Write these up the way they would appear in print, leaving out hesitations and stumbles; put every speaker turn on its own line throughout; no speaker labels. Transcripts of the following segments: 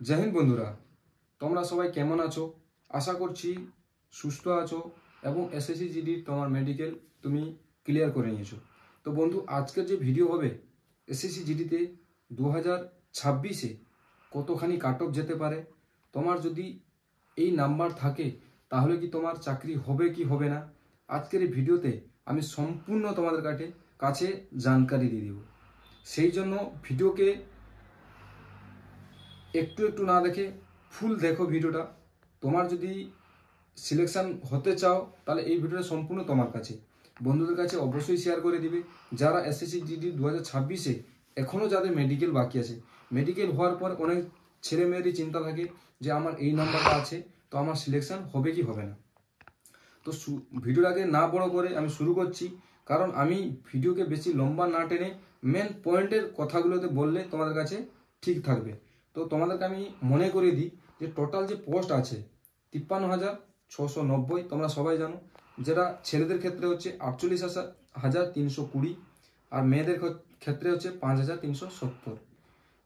जय हिंद बंधुरा তোমরা সবাই কেমন আছো আশা করছি সুস্থ আছো এবং এসএসসি জিডি তোমার মেডিকেল তুমি ক্লিয়ার করে নিয়েছো। তো বন্ধু আজকের যে ভিডিও হবে এসএসসি জিডিতে 2026 এ কতখানি কাট অফ যেতে পারে, তোমার যদি এই নাম্বার থাকে তাহলে কি তোমার চাকরি হবে কি হবে না, আজকের এই ভিডিওতে আমি সম্পূর্ণ তোমাদের কাছে জানকারি দিয়ে দিব। সেই জন্য ভিডিওকে একটু না দেখে ফুল দেখো ভিডিওটা। তোমার যদি সিলেকশন হতে চাও তাহলে এই ভিডিওটা সম্পূর্ণ তোমার কাছে, বন্ধুদের কাছে অবশ্যই শেয়ার করে দিবে। যারা এসএসসি জিডি 2026 এখনও যাদের মেডিকেল বাকি আছে, মেডিকেল হওয়ার পর অনেক ছেলে মেয়েরই চিন্তা থাকে যে আমার এই নাম্বারটা আছে, তো আমার সিলেকশন হবে কি হবে না। তো ভিডিওটাকে না বড় করে আমি শুরু করছি, কারণ আমি ভিডিওকে বেশি লম্বা না টেনে মেন পয়েন্টের কথাগুলোতে বললে তোমাদের কাছে ঠিক থাকবে। তো তোমাদেরকে আমি মনে করে দিই যে টোটাল যে পোস্ট আছে 53,690, তোমরা সবাই জানো। যেটা ছেলেদের ক্ষেত্রে হচ্ছে 48,320 আর মেয়েদের ক্ষেত্রে হচ্ছে 5,370।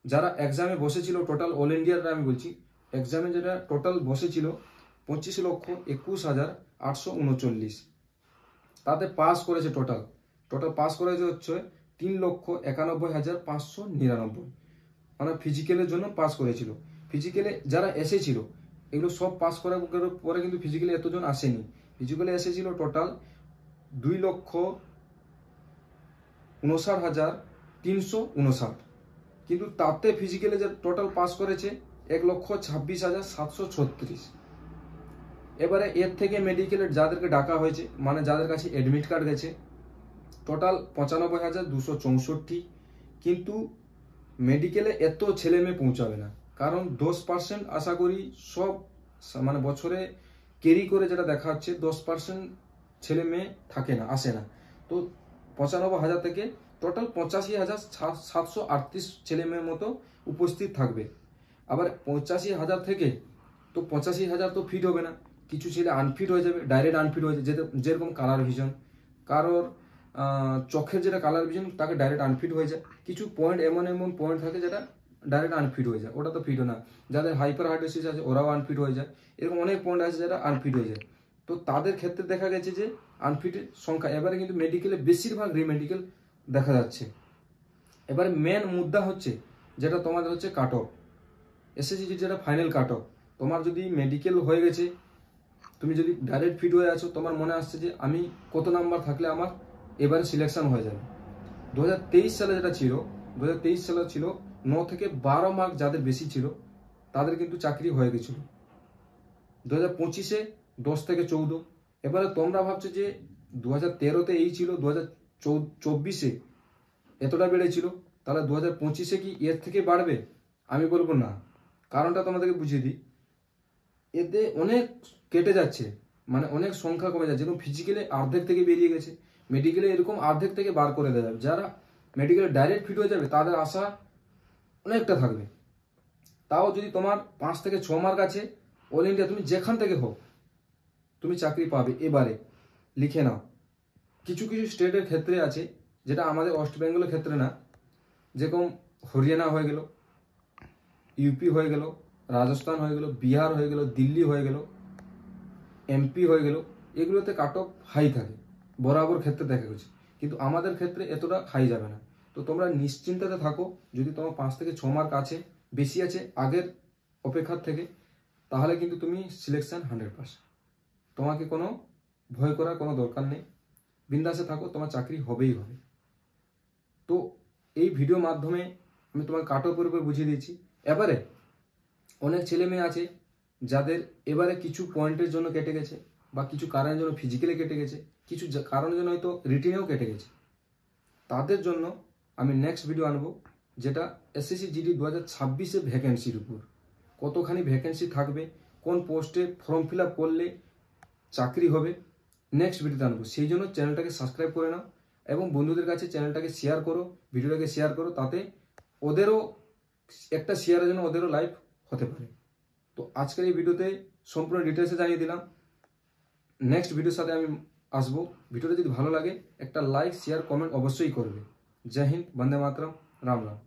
যারা এক্সামে বসেছিল টোটাল অল ইন্ডিয়ার আমি বলছি, এক্সামে যেটা টোটাল বসেছিল 25,21,839, তাতে পাস করেছে টোটাল পাস করেছে হচ্ছে 3,91,599, মানে ফিজিক্যালের জন্য পাস করেছিল। ফিজিক্যালে যারা এসেছিল এগুলো সব পাস করার পরে কিন্তু ফিজিক্যালে এতজন আসেনি। ফিজিক্যালে এসেছিল টোটাল 2,59,359, কিন্তু তাতে ফিজিক্যালে যে টোটাল পাস করেছে 1,26,736। এবারে এর থেকে মেডিকেলের যাদেরকে ডাকা হয়েছে, মানে যাদের কাছে অ্যাডমিট কার্ড গেছে, টোটাল 95,264। কিন্তু মেডিকেলে এত ছেলে মেয়ে পৌঁছাবে না, কারণ 10% আশা করি সব মানে বছরে ক্যারি করে যেটা দেখা যাচ্ছে 10% ছেলে মেয়ে থাকে না, আসে না। তো 95,000 থেকে টোটাল 85,738 ছেলে মেয়ের মতো উপস্থিত থাকবে। আবার 85,000 থেকে তো 85,000 তো ফিট হবে না, কিছু ছেলে আনফিট হয়ে যাবে, ডাইরেক্ট আনফিট হয়ে যাবে। যেরকম কালার ভিশন, কারোর চোখের যেটা কালার ভিশন তাকে ডাইরেক্ট আনফিট হয়ে যায়। কিছু পয়েন্ট এমন পয়েন্ট থাকে যেটা ডাইরেক্ট আনফিট হয়ে যায়, ওটা তো ফিটও না। যাদের হাইপার হার্ট ডিসিজ আছে ওরাও আনফিট হয়ে যায়। এরকম অনেক পয়েন্ট আছে যেটা আনফিট হয়ে যায়। তো তাদের ক্ষেত্রে দেখা গেছে যে আনফিটের সংখ্যা, এবারে কিন্তু মেডিকেলে বেশিরভাগ রিমেডিকেল দেখা যাচ্ছে। এবারে মেন মুদ্রা হচ্ছে যেটা তোমাদের হচ্ছে কাট অফ, এসএসসি যেটা ফাইনাল কাট অফ। তোমার যদি মেডিকেল হয়ে গেছে, তুমি যদি ডাইরেক্ট ফিট হয়ে আছো, তোমার মনে আসছে যে আমি কত নাম্বার থাকলে আমার এবারে সিলেকশন হয়ে যাবে। 2023 সালে যেটা ছিল, 2023 সালে ছিল 9 থেকে 12 মার্ক যাদের বেশি ছিল তাদের কিন্তু চাকরি হয়ে গেছিল। 2025-এ 10 থেকে 14। এবারে তোমরা ভাবছো যে 2013-তে এই ছিল, 2024-এ এতটা বেড়েছিল, তাহলে 2025-এ কি এর থেকে বাড়বে? আমি বলবো না। কারণটা তোমাদেরকে বুঝিয়ে দিই, এতে অনেক কেটে যাচ্ছে, মানে অনেক সংখ্যা কমে যাচ্ছে। যেরকম ফিজিক্যালে অর্ধেক থেকে বেরিয়ে গেছে, মেডিকেলে এরকম অর্ধেক থেকে বার করে দেওয়া যাবে। যারা মেডিকেলে ডাইরেক্ট ফিট হয়ে যাবে তাদের আশা অনেকটা থাকবে। তাও যদি তোমার 5 থেকে 6 মার্ক আছে, অল ইন্ডিয়া তুমি যেখান থেকে হোক তুমি চাকরি পাবে। এবারে লিখে নাও, কিছু স্টেটের ক্ষেত্রে আছে যেটা আমাদের ওয়েস্ট বেঙ্গলের ক্ষেত্রে না, যেরকম হরিয়ানা হয়ে গেল, ইউপি হয়ে গেল, রাজস্থান হয়ে গেল, বিহার হয়ে গেল, দিল্লি হয়ে গেল, এমপি হয়ে গেল, এগুলোতে কাট অফ হাই থাকে বরাবর ক্ষেত্রে দেখা গেছে। কিন্তু আমাদের ক্ষেত্রে এতটা হাই যাবে না। তো তোমরা নিশ্চিন্তাতে থাকো, যদি তোমার 5 থেকে 6 মার্ক আছে, বেশি আছে আগের অপেক্ষার থেকে, তাহলে কিন্তু তুমি সিলেকশন 100%। তোমাকে কোনো ভয় করার কোনো দরকার নেই, বিন্দাসে থাকো, তোমার চাকরি হবেই হবে। তো এই ভিডিওর মাধ্যমে আমি তোমার কাট অফের উপর বুঝিয়ে দিয়েছি। এবারে অনেক ছেলে মেয়ে আছে যাদের এবারে কিছু পয়েন্টের জন্য কেটে গেছে, বা কিছু কারণের জন্য ফিজিক্যালি কেটে গেছে, কিছু কারণের জন্য হয়তো রিটেনেও কেটে গেছে। তাদের জন্য আমি নেক্সট ভিডিও আনবো, যেটা এসএসসি জিডি 2026-এ ভ্যাকেন্সির উপর, কতখানি ভ্যাকেন্সি থাকবে, কোন পোস্টে ফর্ম ফিল আপ করলে চাকরি হবে, নেক্সট ভিডিওতে আনবো। সেই জন্য চ্যানেলটাকে সাবস্ক্রাইব করে নাও এবং বন্ধুদের কাছে চ্যানেলটাকে শেয়ার করো, ভিডিওটাকে শেয়ার করো, তাতে ওদেরও একটা শেয়ারের জন্য ওদেরও লাইভ হতে পারে। তো আজকের এই ভিডিওতে সম্পূর্ণ ডিটেলসে জানিয়ে দিলাম। নেক্সট ভিডিওর সাথে আমি আসবো। ভিডিওটা যদি ভালো লাগে একটা লাইক শেয়ার কমেন্ট অবশ্যই করবে। জয় হিন্দ, বন্দে মাতরম, রাম রাম।